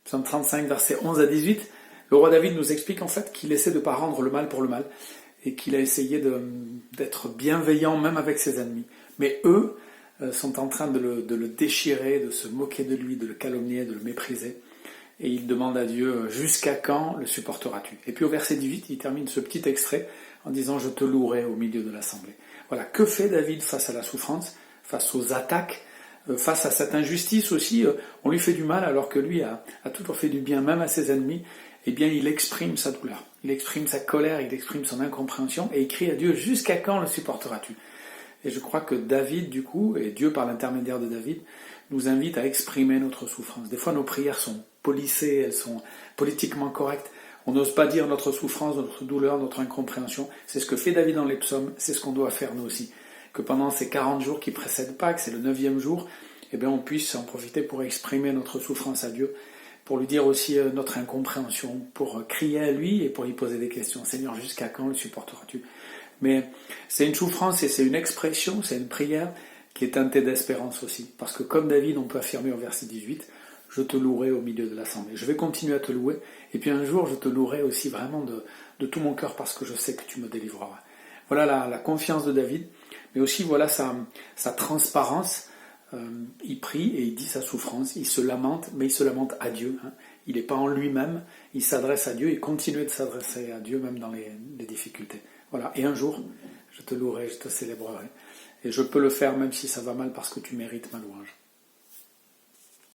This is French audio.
Psaume 35, versets 11 à 18, le roi David nous explique en fait qu'il essaie de ne pas rendre le mal pour le mal, et qu'il a essayé d'être bienveillant même avec ses ennemis. Mais eux sont en train de le déchirer, de se moquer de lui, de le calomnier, de le mépriser. Et il demande à Dieu, jusqu'à quand le supporteras-tu? Et puis au verset 18, il termine ce petit extrait en disant, je te louerai au milieu de l'assemblée. Voilà, que fait David face à la souffrance, face aux attaques, face à cette injustice aussi? On lui fait du mal alors que lui a toujours fait du bien, même à ses ennemis. Eh bien, il exprime sa douleur, il exprime sa colère, il exprime son incompréhension, et il crie à Dieu, jusqu'à quand le supporteras-tu? Et je crois que David, du coup, et Dieu par l'intermédiaire de David, nous invite à exprimer notre souffrance. Des fois, nos prières sont policées, elles sont politiquement correctes. On n'ose pas dire notre souffrance, notre douleur, notre incompréhension. C'est ce que fait David dans les psaumes, c'est ce qu'on doit faire nous aussi. Que pendant ces 40 jours qui précèdent Pâques, c'est le 9e jour, eh bien, on puisse en profiter pour exprimer notre souffrance à Dieu, pour lui dire aussi notre incompréhension, pour crier à lui et pour lui poser des questions. Seigneur, jusqu'à quand le supporteras-tu? Mais c'est une souffrance et c'est une expression, c'est une prière qui est teintée d'espérance aussi. Parce que comme David, on peut affirmer au verset 18, je te louerai au milieu de l'assemblée. Je vais continuer à te louer, et puis un jour je te louerai aussi vraiment de tout mon cœur parce que je sais que tu me délivreras. Voilà la confiance de David, mais aussi voilà sa transparence. Il prie et il dit sa souffrance, il se lamente, mais il se lamente à Dieu. Il n'est pas en lui-même, il s'adresse à Dieu et continue de s'adresser à Dieu même dans les difficultés. Voilà. Et un jour, je te louerai, je te célébrerai. Et je peux le faire même si ça va mal parce que tu mérites ma louange.